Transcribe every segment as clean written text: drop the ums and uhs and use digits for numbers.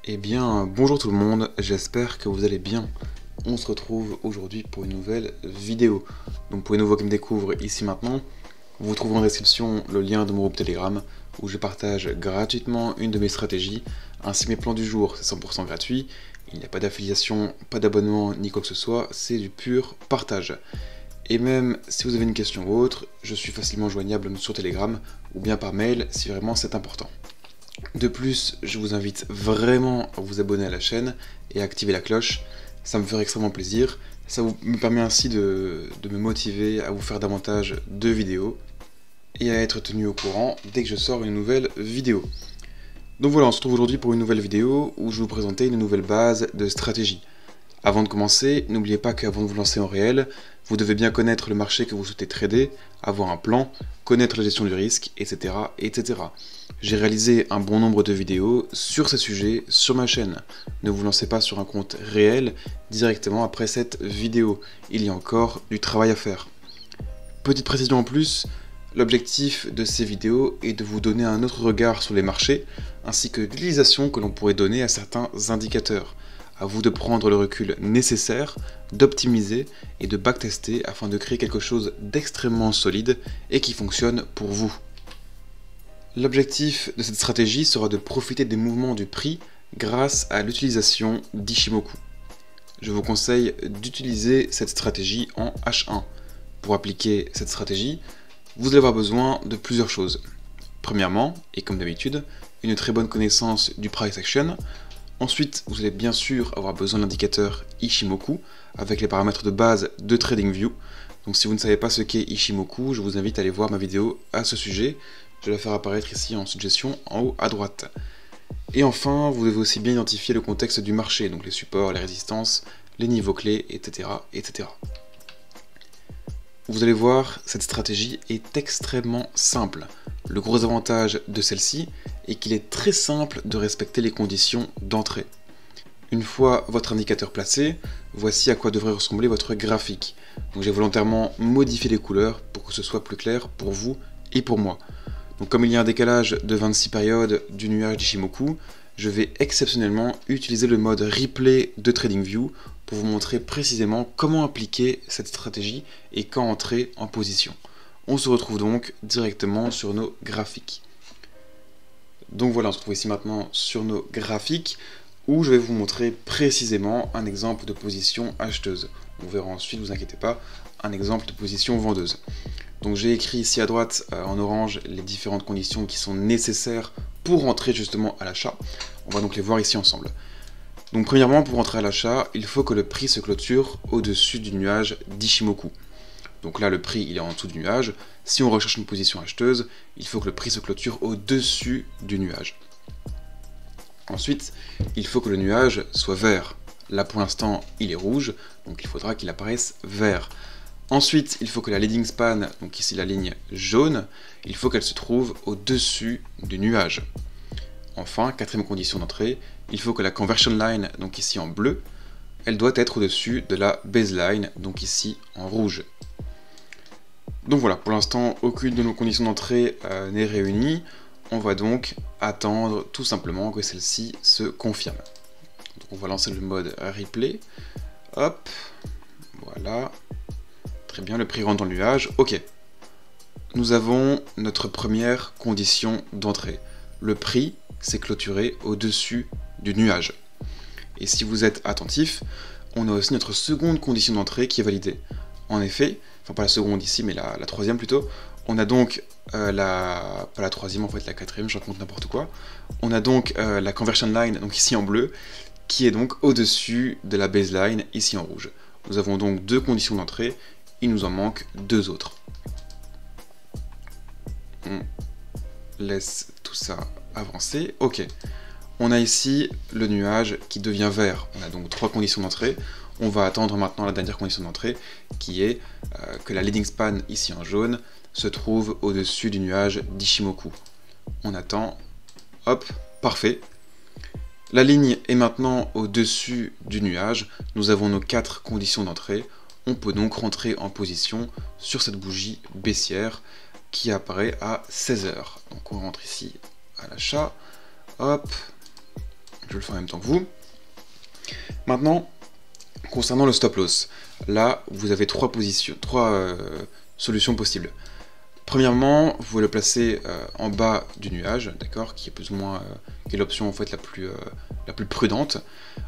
Eh bien, bonjour tout le monde, j'espère que vous allez bien. On se retrouve aujourd'hui pour une nouvelle vidéo. Donc pour les nouveaux qui me découvrent ici maintenant, vous trouverez en description le lien de mon groupe Telegram où je partage gratuitement une de mes stratégies, ainsi mes plans du jour, c'est 100% gratuit. Il n'y a pas d'affiliation, pas d'abonnement ni quoi que ce soit, c'est du pur partage. Et même si vous avez une question ou autre, je suis facilement joignable sur Telegram ou bien par mail si vraiment c'est important. De plus, je vous invite vraiment à vous abonner à la chaîne et à activer la cloche, ça me ferait extrêmement plaisir. Ça me permet ainsi de me motiver à vous faire davantage de vidéos et à être tenu au courant dès que je sors une nouvelle vidéo. Donc voilà, on se retrouve aujourd'hui pour une nouvelle vidéo où je vais vous présenter une nouvelle base de stratégie. Avant de commencer, n'oubliez pas qu'avant de vous lancer en réel, vous devez bien connaître le marché que vous souhaitez trader, avoir un plan, connaître la gestion du risque, etc. etc. J'ai réalisé un bon nombre de vidéos sur ces sujets sur ma chaîne. Ne vous lancez pas sur un compte réel directement après cette vidéo. Il y a encore du travail à faire. Petite précision en plus, l'objectif de ces vidéos est de vous donner un autre regard sur les marchés, ainsi que l'utilisation que l'on pourrait donner à certains indicateurs. À vous de prendre le recul nécessaire, d'optimiser et de backtester afin de créer quelque chose d'extrêmement solide et qui fonctionne pour vous. L'objectif de cette stratégie sera de profiter des mouvements du prix grâce à l'utilisation d'Ichimoku. Je vous conseille d'utiliser cette stratégie en H1. Pour appliquer cette stratégie, vous allez avoir besoin de plusieurs choses. Premièrement, et comme d'habitude, une très bonne connaissance du price action. Ensuite, vous allez bien sûr avoir besoin de l'indicateur Ichimoku avec les paramètres de base de TradingView. Donc si vous ne savez pas ce qu'est Ichimoku, je vous invite à aller voir ma vidéo à ce sujet. Je vais la faire apparaître ici en suggestion en haut à droite. Et enfin, vous devez aussi bien identifier le contexte du marché, donc les supports, les résistances, les niveaux clés, etc. etc. Vous allez voir, cette stratégie est extrêmement simple. Le gros avantage de celle-ci est qu'il est très simple de respecter les conditions d'entrée. Une fois votre indicateur placé, voici à quoi devrait ressembler votre graphique. Donc j'ai volontairement modifié les couleurs pour que ce soit plus clair pour vous et pour moi. Donc comme il y a un décalage de 26 périodes du nuage d'Ichimoku, je vais exceptionnellement utiliser le mode replay de TradingView pour vous montrer précisément comment appliquer cette stratégie et quand entrer en position. On se retrouve donc directement sur nos graphiques. Donc voilà, on se retrouve ici maintenant sur nos graphiques où je vais vous montrer précisément un exemple de position acheteuse. On verra ensuite, ne vous inquiétez pas, un exemple de position vendeuse. Donc j'ai écrit ici à droite en orange les différentes conditions qui sont nécessaires pour entrer justement à l'achat. On va donc les voir ici ensemble. Donc premièrement, pour entrer à l'achat, il faut que le prix se clôture au-dessus du nuage d'Ichimoku. Donc là, le prix il est en dessous du nuage. Si on recherche une position acheteuse, il faut que le prix se clôture au-dessus du nuage. Ensuite, il faut que le nuage soit vert. Là pour l'instant, il est rouge, donc il faudra qu'il apparaisse vert. Ensuite, il faut que la leading span, donc ici la ligne jaune, il faut qu'elle se trouve au-dessus du nuage. Enfin, quatrième condition d'entrée, il faut que la conversion line, donc ici en bleu, elle doit être au-dessus de la baseline, donc ici en rouge. Donc voilà, pour l'instant, aucune de nos conditions d'entrée n'est réunie. On va donc attendre tout simplement que celle-ci se confirme. Donc on va lancer le mode replay. Hop, voilà. Très bien, le prix rentre dans le nuage. Ok. Nous avons notre première condition d'entrée. Le prix s'est clôturé au-dessus du nuage. Et si vous êtes attentif, on a aussi notre seconde condition d'entrée qui est validée. En effet, enfin pas la seconde ici, mais la troisième plutôt, on a donc pas la troisième en fait, la quatrième, je raconte n'importe quoi. On a donc la conversion line, donc ici en bleu, qui est donc au-dessus de la baseline, ici en rouge. Nous avons donc deux conditions d'entrée, il nous en manque deux autres. On laisse tout ça avancer. Ok. On a ici le nuage qui devient vert. On a donc trois conditions d'entrée. On va attendre maintenant la dernière condition d'entrée qui est que la leading span ici en jaune se trouve au-dessus du nuage d'Ichimoku. On attend. Hop, parfait. La ligne est maintenant au-dessus du nuage. Nous avons nos quatre conditions d'entrée. On peut donc rentrer en position sur cette bougie baissière qui apparaît à 16 h. Donc on rentre ici à l'achat. Hop, Je le fais en même temps que vous. Maintenant, concernant le stop loss, là, vous avez trois solutions possibles. Premièrement, vous pouvez le placer en bas du nuage, d'accord, qui est plus ou moins qui est l'option en fait la plus prudente.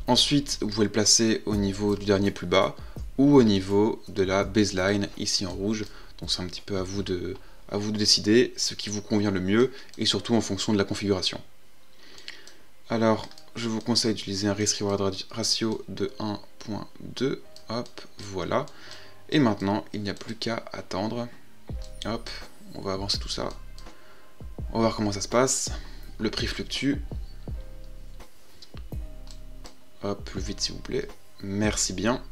Ensuite, vous pouvez le placer au niveau du dernier plus bas ou au niveau de la baseline ici en rouge. Donc c'est un petit peu à vous de décider ce qui vous convient le mieux et surtout en fonction de la configuration. Alors, je vous conseille d'utiliser un risk-reward ratio de 1.2. Hop, voilà. Et maintenant, il n'y a plus qu'à attendre. Hop, on va avancer tout ça. On va voir comment ça se passe. Le prix fluctue. Hop, plus vite s'il vous plaît. Merci bien.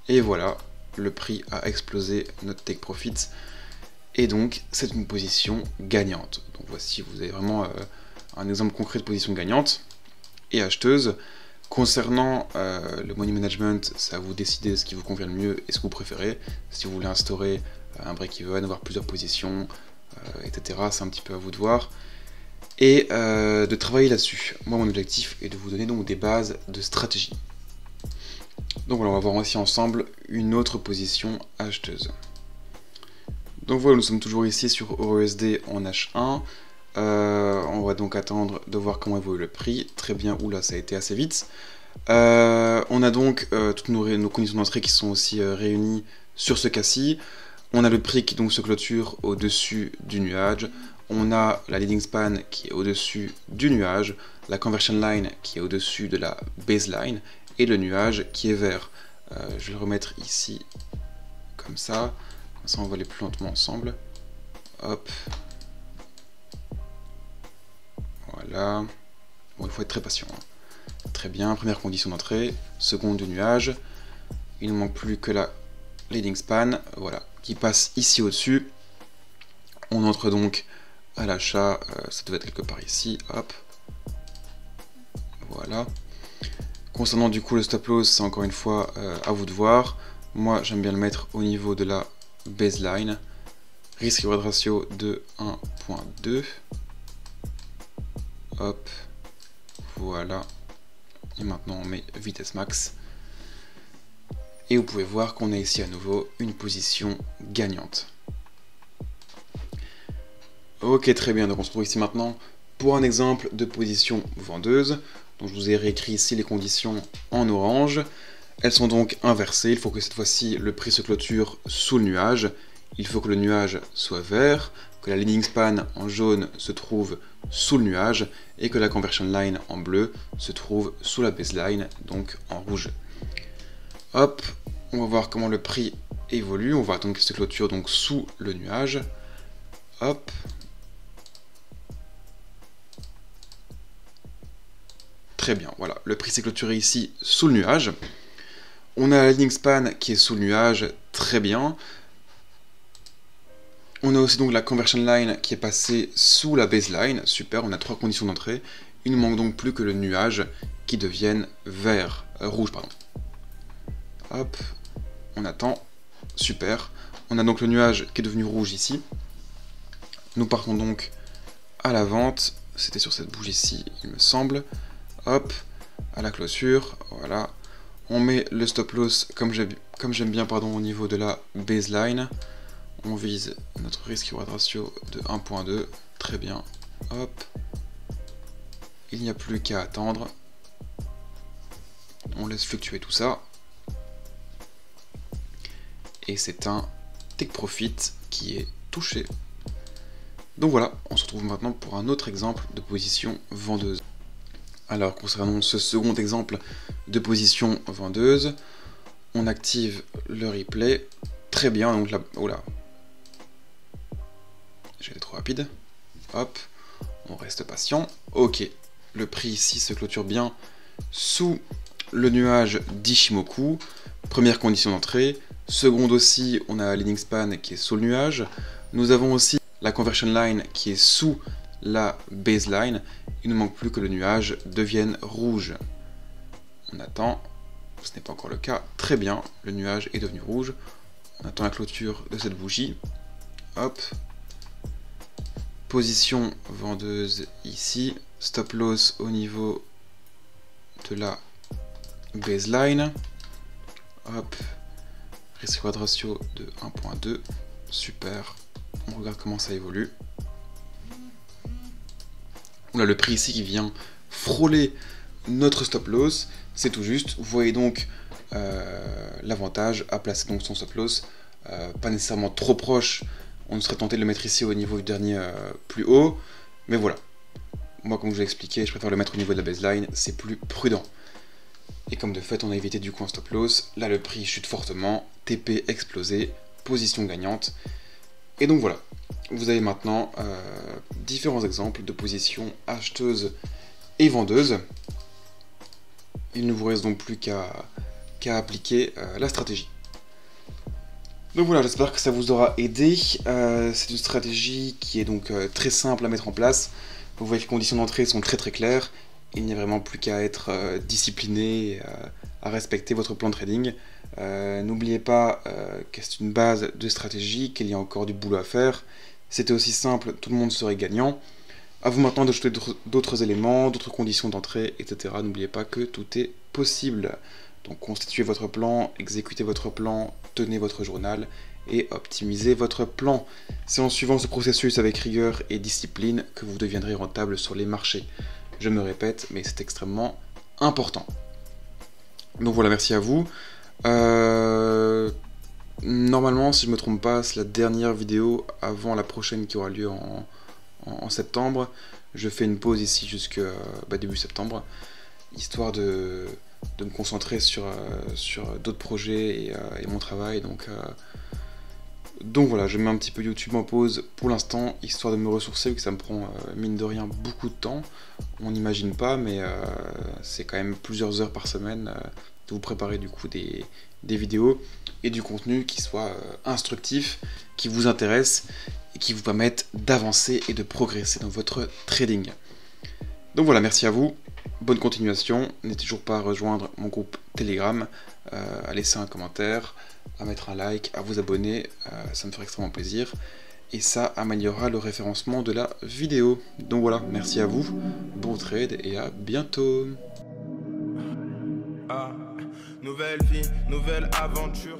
Et voilà, le prix a explosé notre take profit. Et donc, c'est une position gagnante. Donc voici, vous avez vraiment un exemple concret de position gagnante et acheteuse. Concernant le money management, c'est à vous décider ce qui vous convient le mieux et ce que vous préférez. Si vous voulez instaurer un break-even, avoir plusieurs positions, etc., c'est un petit peu à vous de voir. Et de travailler là-dessus. Moi, mon objectif est de vous donner donc des bases de stratégie. Donc voilà, on va voir aussi ensemble une autre position acheteuse. Donc voilà, nous sommes toujours ici sur EURUSD en H1. On va donc attendre de voir comment évolue le prix. Très bien, oula, ça a été assez vite. On a donc toutes nos conditions d'entrée qui sont aussi réunies sur ce cas-ci. On a le prix qui donc se clôture au-dessus du nuage. On a la leading span qui est au-dessus du nuage. La conversion line qui est au-dessus de la baseline. Et le nuage qui est vert. Je vais le remettre ici, comme ça. Comme ça, on va aller plus lentement ensemble. Hop. Voilà. Bon, il faut être très patient. Très bien, première condition d'entrée. Seconde du nuage. Il ne manque plus que la leading span, voilà, qui passe ici au-dessus. On entre donc à l'achat. Ça devait être quelque part ici. Hop. Voilà. Concernant du coup le stop loss, c'est encore une fois à vous de voir. Moi, j'aime bien le mettre au niveau de la baseline. Risk-reward ratio de 1.2. Hop. Voilà. Et maintenant, on met vitesse max. Et vous pouvez voir qu'on a ici à nouveau une position gagnante. Ok, très bien. Donc on se retrouve ici maintenant pour un exemple de position vendeuse. Donc je vous ai réécrit ici les conditions en orange. Elles sont donc inversées. Il faut que cette fois-ci le prix se clôture sous le nuage. Il faut que le nuage soit vert, que la leading span en jaune se trouve sous le nuage et que la conversion line en bleu se trouve sous la baseline, donc en rouge. Hop, on va voir comment le prix évolue. On va attendre qu'il se clôture donc sous le nuage. Hop. Très bien, voilà, le prix s'est clôturé ici sous le nuage. On a la leading span qui est sous le nuage, très bien. On a aussi donc la conversion line qui est passée sous la baseline, super, on a trois conditions d'entrée. Il ne manque donc plus que le nuage qui devienne rouge, pardon. Hop, on attend, super. On a donc le nuage qui est devenu rouge ici. Nous partons donc à la vente, c'était sur cette bougie-ci, il me semble. Hop, à la clôture, voilà. On met le stop loss comme j'aime bien au niveau de la baseline. On vise notre risk-reward ratio de 1.2, très bien. Hop, il n'y a plus qu'à attendre. On laisse fluctuer tout ça. Et c'est un take profit qui est touché. Donc voilà, on se retrouve maintenant pour un autre exemple de position vendeuse. Alors, concernant ce second exemple de position vendeuse, on active le replay. Très bien, donc là, oula, j'ai été trop rapide. Hop, on reste patient. Ok, le prix ici se clôture bien sous le nuage d'Ishimoku. Première condition d'entrée. Seconde aussi, on a la leading span qui est sous le nuage. Nous avons aussi la conversion line qui est sous la baseline. Il ne manque plus que le nuage devienne rouge. On attend, ce n'est pas encore le cas. Très bien, le nuage est devenu rouge. On attend la clôture de cette bougie. Hop. Position vendeuse ici. Stop loss au niveau de la baseline. Hop, risk reward ratio de 1.2. Super. On regarde comment ça évolue. On a le prix ici qui vient frôler notre stop loss. C'est tout juste. Vous voyez donc l'avantage à placer donc son stop loss. Pas nécessairement trop proche. On serait tenté de le mettre ici au niveau du dernier plus haut. Mais voilà. Moi, comme je vous l'ai expliqué, je préfère le mettre au niveau de la baseline. C'est plus prudent. Et comme de fait, on a évité du coup un stop loss. Là, le prix chute fortement. TP explosé. Position gagnante. Et donc voilà. Vous avez maintenant différents exemples de positions acheteuses et vendeuses. Il ne vous reste donc plus qu'à appliquer la stratégie. Donc voilà, j'espère que ça vous aura aidé. C'est une stratégie qui est donc très simple à mettre en place. Vous voyez que les conditions d'entrée sont très très claires. Il n'y a vraiment plus qu'à être discipliné, à respecter votre plan de trading. N'oubliez pas que c'est une base de stratégie, qu'il y a encore du boulot à faire. C'était aussi simple, tout le monde serait gagnant. À vous maintenant d'ajouter d'autres éléments, d'autres conditions d'entrée, etc. N'oubliez pas que tout est possible. Donc constituez votre plan, exécutez votre plan, tenez votre journal et optimisez votre plan. C'est en suivant ce processus avec rigueur et discipline que vous deviendrez rentable sur les marchés. Je me répète, mais c'est extrêmement important. Donc voilà, merci à vous. Normalement, si je ne me trompe pas, c'est la dernière vidéo avant la prochaine qui aura lieu en septembre. Je fais une pause ici jusqu'à début septembre, histoire de me concentrer sur d'autres projets et mon travail. Donc voilà, je mets un petit peu YouTube en pause pour l'instant, histoire de me ressourcer, vu que ça me prend, mine de rien, beaucoup de temps. On n'imagine pas, mais c'est quand même plusieurs heures par semaine de vous préparer du coup des vidéos et du contenu qui soit instructif, qui vous intéresse et qui vous permette d'avancer et de progresser dans votre trading. Donc voilà, merci à vous, bonne continuation, n'hésitez toujours pas à rejoindre mon groupe Telegram, à laisser un commentaire, à mettre un like, à vous abonner, ça me ferait extrêmement plaisir, et ça améliorera le référencement de la vidéo. Donc voilà, merci à vous, bon trade et à bientôt. Nouvelle vie, nouvelle aventure.